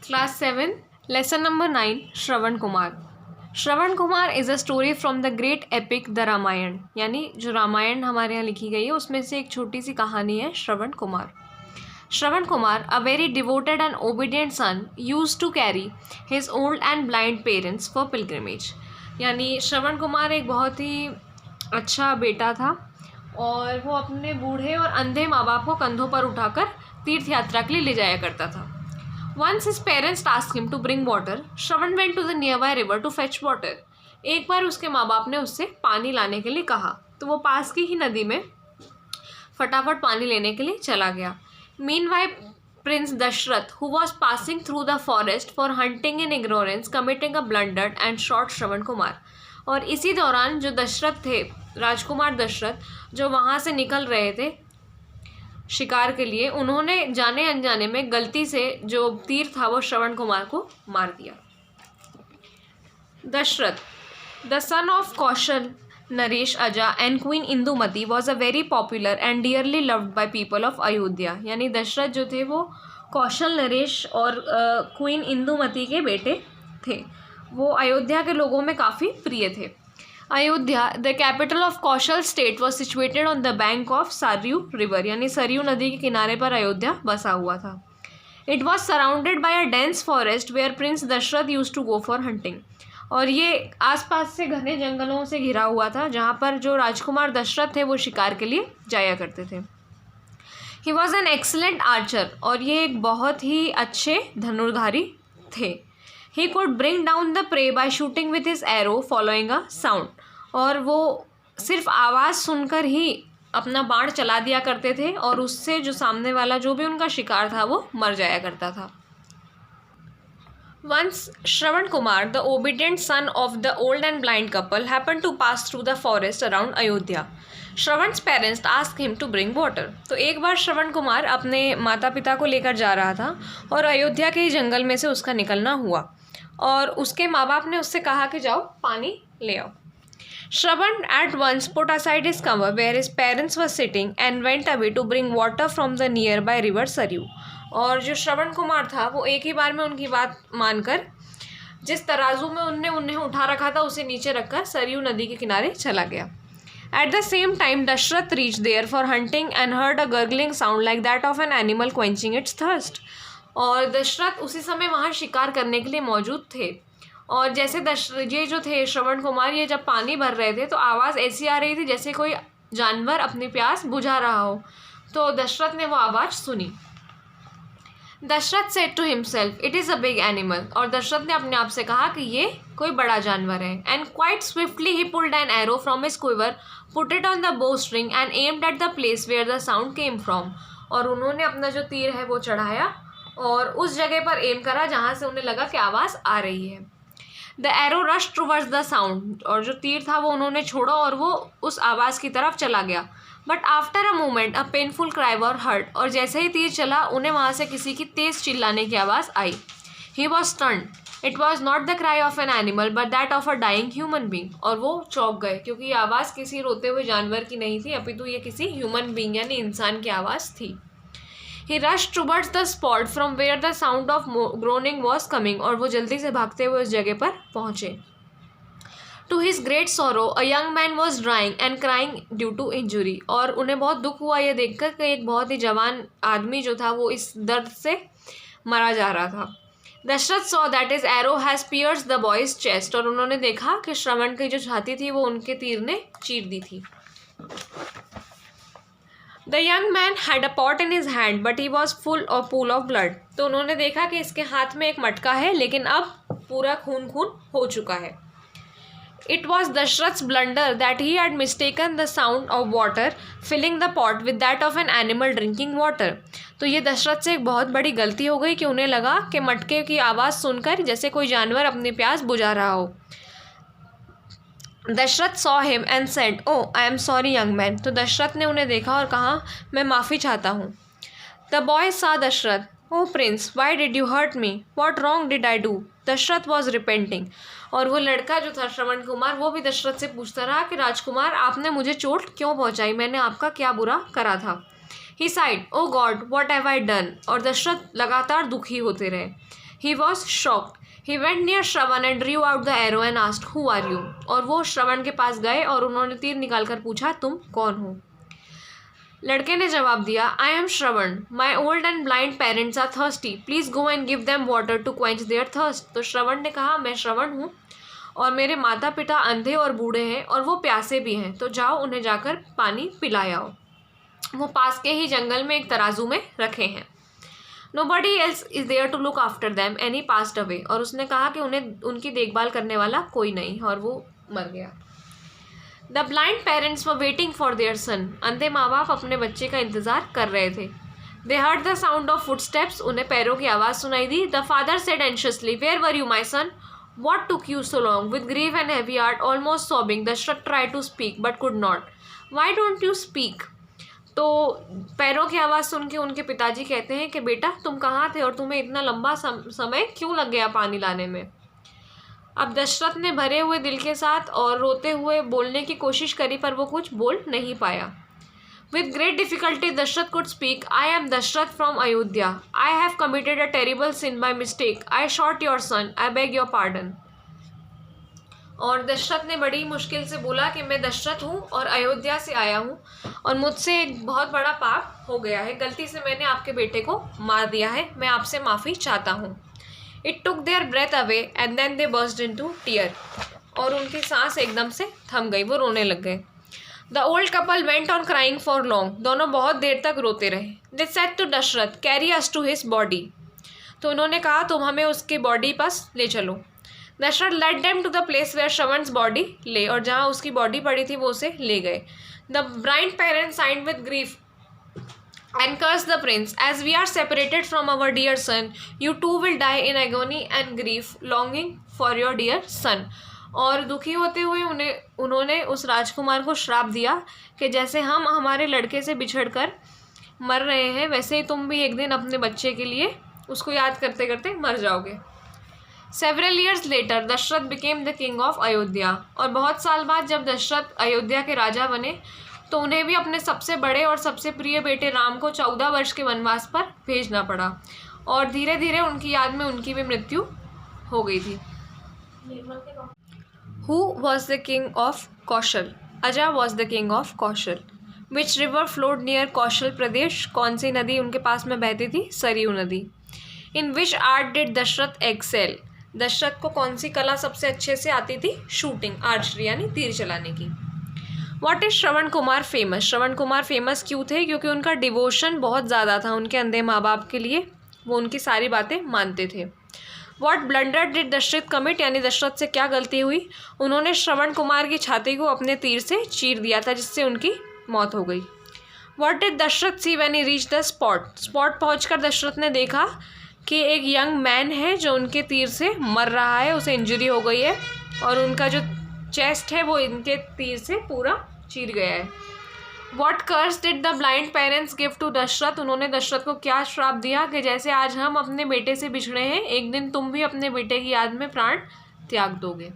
Class 7, Lesson number 9, Shravan Kumar. Shravan Kumar is a story from the great epic the Ramayana, यानी जो रामायण हमारे यहाँ लिखी गई है उसमें से एक छोटी सी कहानी है Shravan Kumar. Shravan Kumar, a very devoted and obedient son, used to carry his old and blind parents for pilgrimage. यानी श्रवण कुमार एक बहुत ही अच्छा बेटा था और वो अपने बूढ़े और अंधे माँ बाप को कंधों पर उठाकर तीर्थ यात्रा के लिए ले जाया करता था. Once his parents asked him to bring water, Shravan went to the nearby river to fetch water. एक बार उसके माँ बाप ने उससे पानी लाने के लिए कहा तो वो पास की ही नदी में फटाफट पानी लेने के लिए चला गया. Meanwhile, Prince Dashrath, who was passing through the forest for hunting in ignorance, committing a blunder and shot Shravan Kumar. और इसी दौरान जो दशरथ थे, राजकुमार दशरथ, जो वहाँ से निकल रहे थे शिकार के लिए, उन्होंने जाने अनजाने में गलती से जो तीर था वो श्रवण कुमार को मार दिया. दशरथ, द सन ऑफ कौशल, नरेश, अजा and queen Indumati, was a very popular and dearly loved by people of Ayodhya. यानी दशरथ जो थे वो कौशल, नरेश और क्वीन इंदुमती के बेटे थे. वो अयोध्या के लोगों में काफ़ी प्रिय थे. Ayodhya, the capital of Kaushal state, was situated on the bank of Saryu river. यानी सरयू नदी के किनारे पर अयोध्या बसा हुआ था. It was surrounded by a dense forest where prince Dasharath used to go for hunting. और ये आसपास से घने जंगलों से घिरा हुआ था जहाँ पर जो राजकुमार दशरथ थे वो शिकार के लिए जाया करते थे. He was an excellent Archer, और ये एक बहुत ही अच्छे धनुर्धारी थे. He could bring down the prey by shooting with his arrow following a sound. और वो सिर्फ आवाज़ सुनकर ही अपना बाण चला दिया करते थे और उससे जो सामने वाला जो भी उनका शिकार था वो मर जाया करता था. Once Shravan Kumar, the obedient son of the old and blind couple, happened to pass through the forest around Ayodhya. Shravan's parents asked him to bring water. तो एक बार श्रवण कुमार अपने माता पिता को लेकर जा रहा था और अयोध्या के ही जंगल में से उसका निकलना हुआ और उसके माँ बाप ने उससे कहा कि जाओ पानी ले आओ. Shravan at once put aside his cover where his parents were sitting and went away to bring water from the nearby river Saryu. और जो श्रवण कुमार था वो एक ही बार में उनकी बात मानकर जिस तराजू में उन्हें उठा रखा था उसे नीचे रखकर सरयू नदी के किनारे चला गया. At the same time, Dashrath reached there for hunting and heard a gurgling sound like that of an animal quenching its thirst. और दशरथ उसी समय वहाँ शिकार करने के लिए मौजूद थे और जैसे ये जो थे श्रवण कुमार, ये जब पानी भर रहे थे तो आवाज़ ऐसी आ रही थी जैसे कोई जानवर अपनी प्यास बुझा रहा हो. तो दशरथ ने वो आवाज़ सुनी. Dasharath said to himself, it is a big animal. और दशरथ ने अपने आप से कहा कि ये कोई बड़ा जानवर है. And quite swiftly he pulled an arrow from his quiver, put it on the bow string and aimed at the place where the sound came from. और उन्होंने अपना जो तीर है वो चढ़ाया और उस जगह पर एम करा जहाँ से उन्हें लगा कि आवाज़ आ रही है. The arrow rush towards the sound. और जो तीर था वो उन्होंने छोड़ा और वो उस आवाज़ की तरफ चला गया. But after a moment a painful cry were heard. और जैसे ही तीर चला उन्हें वहाँ से किसी की तेज़ चिल्लाने की आवाज़ आई. He was stunned. It was not the cry of an animal but that of a dying human being. और वो चौंक गए क्योंकि ये आवाज़ किसी रोते हुए जानवर की नहीं थी अपितु ये किसी ह्यूमन बींग यानी इंसान की आवाज़ थी. He rushed towards the spot from where the sound of groaning was coming. और वो जल्दी से भागते हुए उस जगह पर पहुँचे. To his great sorrow, a young man was dying and crying due to injury. और उन्हें बहुत दुख हुआ ये देखकर कि एक बहुत ही जवान आदमी जो था वो इस दर्द से मरा जा रहा था. Dasharath saw that his arrow has pierced the boy's chest. और उन्होंने देखा कि श्रवण की जो छाती थी वो उनके तीर ने चीर दी थी. The young man had a pot in his hand, but he was full of pool of blood. तो उन्होंने देखा कि इसके हाथ में एक मटका है लेकिन अब पूरा खून हो चुका है. It was Dashrath's blunder that he had mistaken the sound of water filling the pot with that of an animal drinking water. तो ये दशरथ से एक बहुत बड़ी गलती हो गई कि उन्हें लगा कि मटके की आवाज़ सुनकर जैसे कोई जानवर अपनी प्यास बुझा रहा हो. Dasharath saw him and said, "Oh, I am sorry, young man." तो दशरथ ने उन्हें देखा और कहा, मैं माफ़ी चाहता हूँ. The boy saw Dashrath. "Oh prince, why did you hurt me? What wrong did I do?" Dashrath was repenting. और वो लड़का जो था श्रवण कुमार वो भी दशरथ से पूछता रहा कि राजकुमार आपने मुझे चोट क्यों पहुँचाई, मैंने आपका क्या बुरा करा था. He said, oh god what have I done, और दशरथ लगातार दुखी होते रहे। He was shocked. He went near Shravan and drew out the arrow and asked who are you, और वो श्रवण के पास गए और उन्होंने तीर निकाल कर पूछा तुम कौन हो। लड़के ने जवाब दिया, I am Shravan, my old and blind parents are thirsty, please go and give them water to quench their thirst. तो श्रवण ने कहा, मैं श्रवण हूँ और मेरे माता पिता अंधे और बूढ़े हैं और वो प्यासे भी हैं, तो जाओ उन्हें जाकर पानी पिलाओ। वो पास के ही जंगल में एक तराजू में रखे हैं। Nobody else is there to look after them and he passed away, और उसने कहा कि उन्हें उनकी देखभाल करने वाला कोई नहीं, और वो मर गया। The blind parents were waiting for their son, अंधे माँ बाप अपने बच्चे का इंतज़ार कर रहे थे। They heard the sound of footsteps, उन्हें पैरों की आवाज़ सुनाई दी। The father said anxiously, where were you my son? What took you so long? With grief and heavy heart, almost sobbing, Dashrath tried to speak but could not. Why don't you speak? तो पैरों की आवाज़ सुन के उनके पिताजी कहते हैं कि बेटा तुम कहाँ थे और तुम्हें इतना लंबा समय क्यों लग गया पानी लाने में। अब दशरथ ने भरे हुए दिल के साथ और रोते हुए बोलने की कोशिश करी, पर वो कुछ बोल नहीं पाया। With great difficulty Dashrath could speak, I am Dashrath from Ayodhya. I have committed a terrible sin by mistake. I shot your son. I beg your pardon. और दशरथ ने बड़ी मुश्किल से बोला कि मैं दशरथ हूँ और अयोध्या से आया हूँ और मुझसे एक बहुत बड़ा पाप हो गया है, गलती से मैंने आपके बेटे को मार दिया है, मैं आपसे माफ़ी चाहता हूँ। It took their breath away and then they burst into tear, और उनकी सांस एकदम से थम गई, वो रोने लग गए। The old couple went on crying for long, दोनों बहुत देर तक रोते रहे। They said to Dasharath, carry us to his body, तो उन्होंने कहा तुम हमें उसके बॉडी पास ले चलो। Dasharath led them to the place where Shravan's body lay, और जहाँ उसकी बॉडी पड़ी थी वो उसे ले गए। The blind parents side with grief and cursed the prince, as we are separated from our dear son, you too will die in agony and grief, longing for your dear son. और दुखी होते हुए उन्होंने उस राजकुमार को श्राप दिया कि जैसे हम हमारे लड़के से बिछड़कर मर रहे हैं, वैसे ही तुम भी एक दिन अपने बच्चे के लिए उसको याद करते करते मर जाओगे। Several years later, Dasharath became the king of Ayodhya, और बहुत साल बाद जब दशरथ अयोध्या के राजा बने तो उन्हें भी अपने सबसे बड़े और सबसे प्रिय बेटे राम को 14 वर्ष के वनवास पर भेजना पड़ा, और धीरे धीरे उनकी याद में उनकी भी मृत्यु हो गई थी। Who was the king of कौशल? अजा was the king of Kaushal. Which river flowed near कौशल प्रदेश? कौन सी नदी उनके पास में बहती थी? सरयू नदी। In which art did Dasharath excel? Dasharath को कौन सी कला सबसे अच्छे से आती थी? शूटिंग, आर्चरी यानी तीर चलाने की। What is Shravan Kumar famous? Shravan Kumar famous क्यों थे? क्योंकि उनका डिवोशन बहुत ज़्यादा था उनके अंधे माँ बाप के लिए, वो उनकी सारी बातें मानते थे। What blunder did Dasharath commit? यानी दशरथ से क्या गलती हुई? उन्होंने श्रवण कुमार की छाती को अपने तीर से चीर दिया था, जिससे उनकी मौत हो गई। What did Dasharath see when he reach the spot? Spot पहुँचकर दशरथ ने देखा कि एक यंग मैन है जो उनके तीर से मर रहा है, उसे इंजरी हो गई है और उनका जो चेस्ट है वो इनके तीर से पूरा चीर गया है। What curse did the blind parents give to Dasharath? उन्होंने दशरथ को क्या श्राप दिया कि जैसे आज हम अपने बेटे से बिछड़े हैं, एक दिन तुम भी अपने बेटे की याद में प्राण त्याग दोगे।